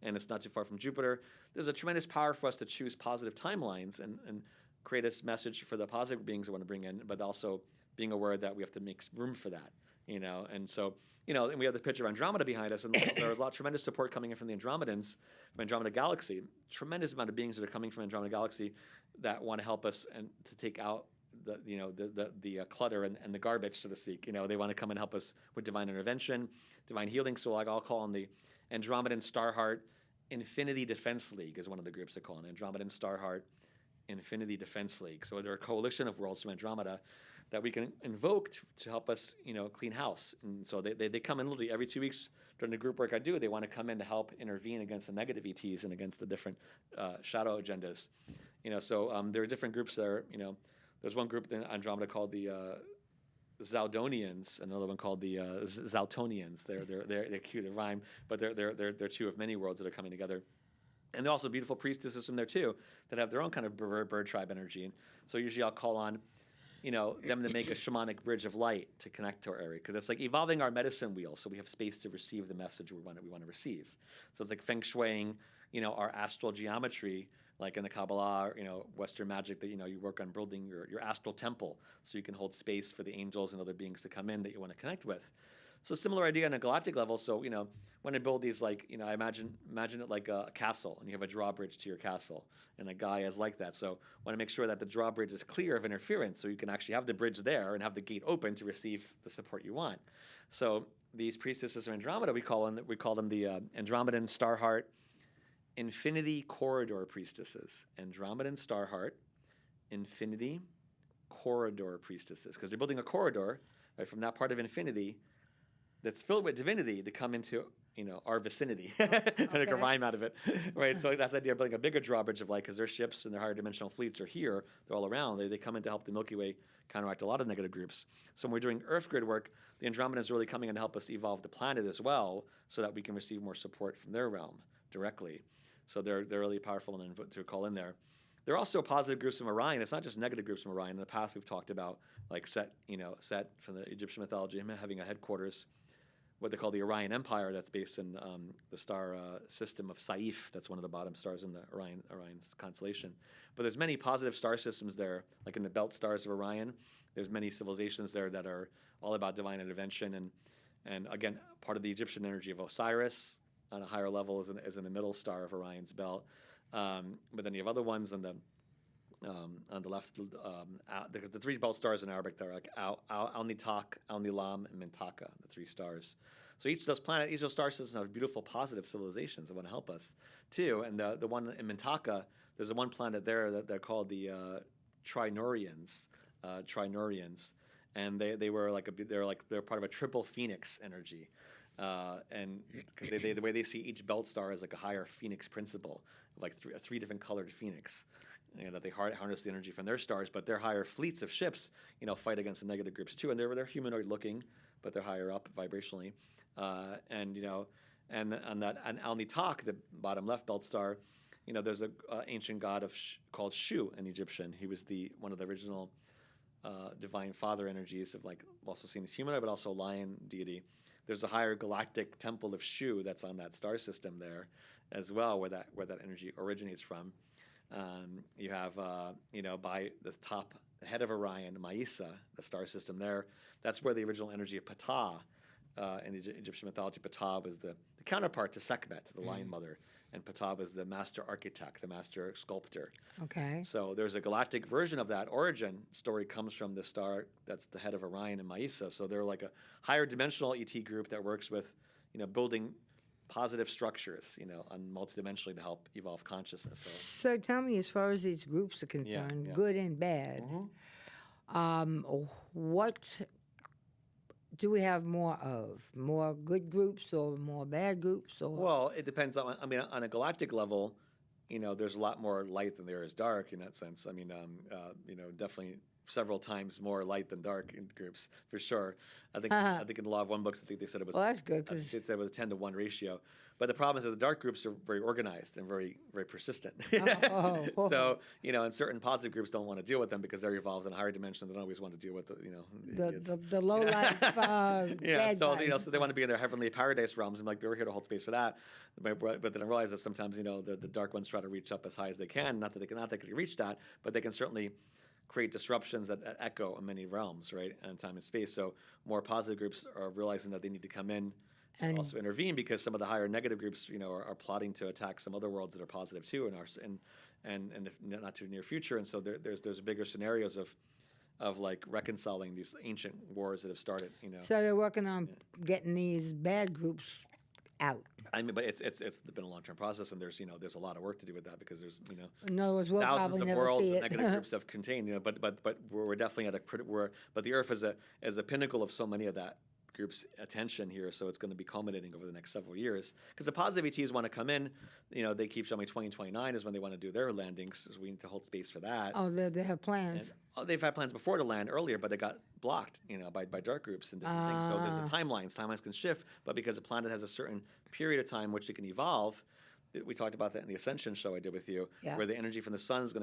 and it's not too far from Jupiter, there's a tremendous power for us to choose positive timelines and create a message for the positive beings we want to bring in, but also being aware that we have to make room for that, And so, and we have the picture of Andromeda behind us, and there's tremendous support coming in from the Andromedans, from Andromeda Galaxy. Tremendous amount of beings that are coming from Andromeda Galaxy that want to help us and to take out the clutter and the garbage, so to speak. They want to come and help us with divine intervention, divine healing. So like I'll call on the Andromedan Starheart Infinity Defense League is one of the groups they call it. Andromedan Starheart Infinity Defense League. So they're a coalition of worlds from Andromeda that we can invoke to help us, clean house. And so they come in literally every 2 weeks during the group work I do. They want to come in to help intervene against the negative ETs and against the different shadow agendas. So there are different groups that are, there's one group in Andromeda called the Zaudonians, another one called the Zautonians. They're cute, they rhyme, but they're two of many worlds that are coming together. And there are also beautiful priestesses from there too that have their own kind of bird tribe energy. And so usually I'll call on, them to make a shamanic bridge of light to connect to our area, because it's like evolving our medicine wheel, so we have space to receive the message we want to receive. So it's like feng shuiing, our astral geometry. Like in the Kabbalah, Western magic, that you work on building your astral temple, so you can hold space for the angels and other beings to come in that you want to connect with. So similar idea on a galactic level. So when I build these, I imagine it like a castle, and you have a drawbridge to your castle, and a guy is like that. So I want to make sure that the drawbridge is clear of interference, so you can actually have the bridge there and have the gate open to receive the support you want. So these priestesses of Andromeda, we call them the Andromedan Starheart Infinity Corridor Priestesses. Andromedan Starheart Infinity Corridor Priestesses, because they're building a corridor right from that part of infinity that's filled with divinity to come into our vicinity and make a rhyme out of it, right? So that's the idea of building a bigger drawbridge of light because their ships and their higher dimensional fleets are here. They're all around. They come in to help the Milky Way counteract a lot of negative groups. So when we're doing Earth grid work, the Andromeda is really coming in to help us evolve the planet as well so that we can receive more support from their realm directly. So they're really powerful and to call in there. There are also positive groups from Orion. It's not just negative groups from Orion. In the past, we've talked about like Set from the Egyptian mythology, him having a headquarters, what they call the Orion Empire, that's based in the star system of Saiph. That's one of the bottom stars in the Orion's constellation. But there's many positive star systems there, like in the belt stars of Orion. There's many civilizations there that are all about divine intervention, and again, part of the Egyptian energy of Osiris on a higher level is in the middle star of Orion's belt. But then you have other ones on the left. The three belt stars in Arabic, they're like Al-Nitak, Al-Nilam, and Mintaka, the three stars. So each of those star systems have beautiful, positive civilizations that want to help us too. And the one in Mintaka, there's one planet there that they're called the Trinurians. And they're part of a triple phoenix energy. And the way they see each belt star as like a higher phoenix principle, like three different colored phoenix, that they harness the energy from their stars, but their higher fleets of ships, fight against the negative groups too, and they're humanoid looking, but they're higher up vibrationally, and Al-Nitak, the bottom left belt star, there's a ancient god called Shu in Egyptian. He was one of the original divine father energies of also seen as humanoid, but also lion deity. There's a higher galactic temple of Shu that's on that star system there as well, where that energy originates from. You have, by the head of Orion, Maisa, the star system there. That's where the original energy of Ptah, in the Egyptian mythology, Ptah was the counterpart to Sekhmet, the lion mother. And Ptah was the master architect, the master sculptor. Okay. So there's a galactic version of that origin story comes from the star that's the head of Orion and Maisa. So they're like a higher dimensional ET group that works with, building positive structures, on multidimensionally to help evolve consciousness. So tell me, as far as these groups are concerned, good and bad, what do we have more of? More good groups or more bad groups? Or? Well, it depends on a galactic level, there's a lot more light than there is dark in that sense. Definitely several times more light than dark in groups, for sure. I think in the Law of One books, I think they said it was. Well, that's good. They said it was a 10-to-1 ratio. But the problem is that the dark groups are very organized and very, very persistent. So, and certain positive groups don't want to deal with them because they're evolved in a higher dimension. They don't always want to deal with the low life. Bad so guys. so they want to be in their heavenly paradise realms, and we're here to hold space for that. But then I realize that sometimes the dark ones try to reach up as high as they can. Not that they can reach that, but they can certainly create disruptions that echo in many realms, right, and time and space. So more positive groups are realizing that they need to come in and also intervene because some of the higher negative groups, are plotting to attack some other worlds that are positive too, and not too near future. And so there's bigger scenarios of like reconciling these ancient wars that have started. So they're working on getting these bad groups out. But it's been a long-term process, and there's a lot of work to do with that because there's In other words, we'll thousands probably of never worlds see that it. negative groups have contained. But we're definitely but the Earth is a pinnacle of so many of that group's attention here, so it's going to be culminating over the next several years. Because the positive ETs want to come in, they keep showing me 2029 is when they want to do their landings, so we need to hold space for that. Oh, they have plans. And, they've had plans before to land earlier, but they got blocked, by dark groups and different things. So there's timelines can shift, but because a planet has a certain period of time which it can evolve. We talked about that in the Ascension show I did with you, where the energy from the sun is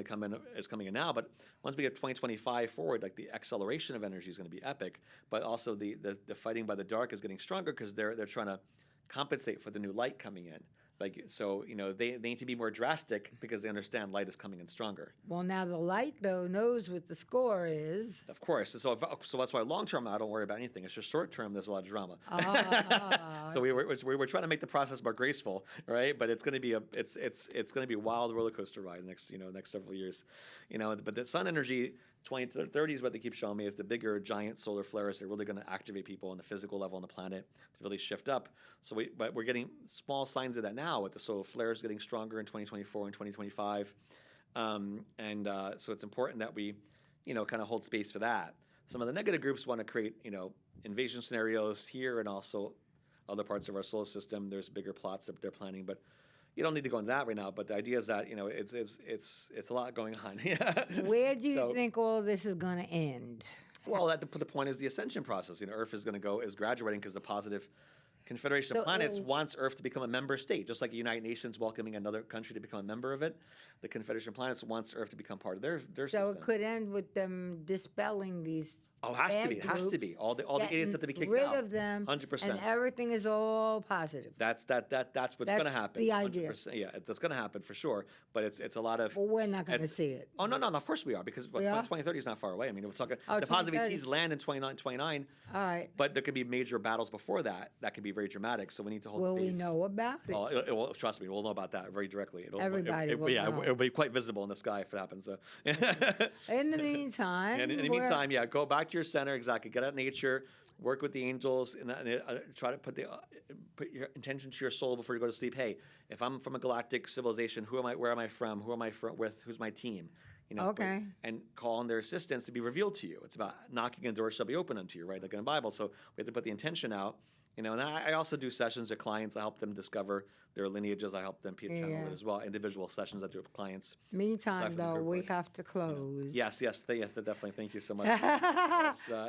coming in now. But once we get 2025 forward, like the acceleration of energy is going to be epic. But also the fighting by the dark is getting stronger because they're trying to compensate for the new light coming in. They need to be more drastic because they understand light is coming in stronger. Well, now the light, though, knows what the score is. Of course. So that's why long term I don't worry about anything. It's just short term there's a lot of drama. So we were trying to make the process more graceful, right? But it's going to be it's going to be a wild roller coaster ride next several years, But the sun energy 2030 is what they keep showing me is the bigger giant solar flares. They're really going to activate people on the physical level on the planet to really shift up. But we're getting small signs of that now with the solar flares getting stronger in 2024 and 2025. So it's important that we, kind of hold space for that. Some of the negative groups want to create, invasion scenarios here and also other parts of our solar system. There's bigger plots that they're planning, but you don't need to go into that right now. But the idea is that it's a lot going on. Where do you So- think all this is going to end? Well, the point is the ascension process. Earth is graduating because the positive Confederation So, of Planets wants Earth to become a member state, just like the United Nations welcoming another country to become a member of it. The Confederation of Planets wants Earth to become part of their So system. it could end with them dispelling these. Oh, it has to be. It has to be. All the idiots have to be kicked out. Rid of them. 100%. And everything is all positive. That's what's going to happen. the idea. 100%. Yeah, that's going to happen for sure. But it's a lot of. Well, we're not going to it's- see it. Oh no, of course we are, because We are? 2030 is not far away. I mean, we're talking Oh, the positive 2030. ETs land in 29, All right. but there could be major battles before that. That could be very dramatic. So we need to hold Will we space. know about it? Well, well, trust me, we'll know about that very directly. Everybody will know. It'll be quite visible in the sky if it happens. So. In the meantime. And in the we're- meantime, go back to your center. Exactly. Get out in nature. Work with the angels, and try to put your intention to your soul before you go to sleep. Hey, if I'm from a galactic civilization, who am I? Where am I from? Who am I with? Who's my team? Okay. And call on their assistance to be revealed to you. It's about knocking, and doors shall be open unto you, right? Like in the Bible. So we have to put the intention out. And I also do sessions with clients. I help them discover their lineages. I help them channel it as well. Individual sessions I do with clients. Meantime, from the though, group we work. have to close. Yes, definitely. Thank you so much.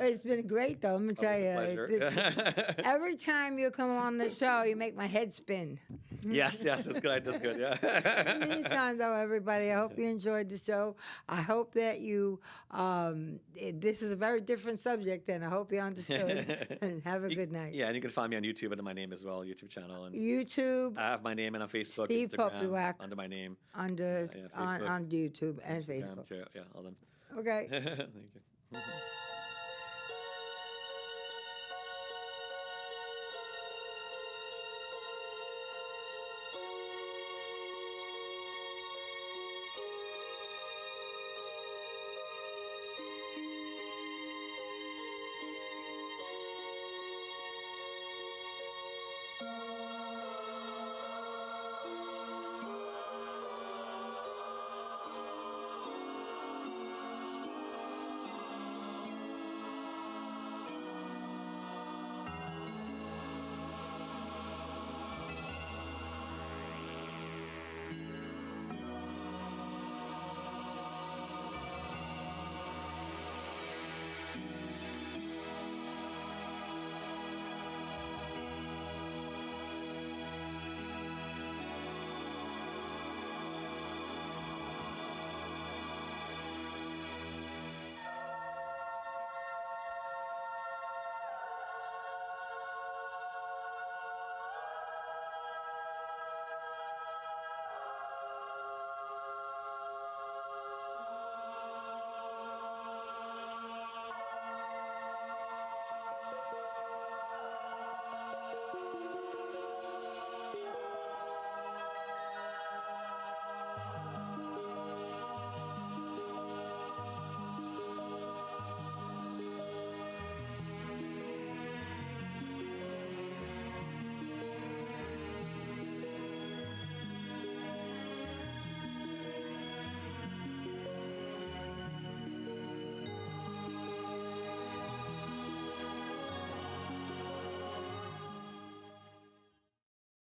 It's been great, though. Let me tell Always you. a pleasure. Every time you come on the show, you make my head spin. Yes, that's good. That's good. Yeah. In the meantime, though, everybody, I hope you enjoyed the show. I hope that you, this is a very different subject, and I hope you understood. And have a good night. Yeah, and you can find me on YouTube under my name as well, YouTube channel, and YouTube, I have my name and on Facebook, Steve Instagram Popiotek. under my name. under Facebook. on YouTube and Instagram Facebook. too. Yeah, all them. Okay. Thank you.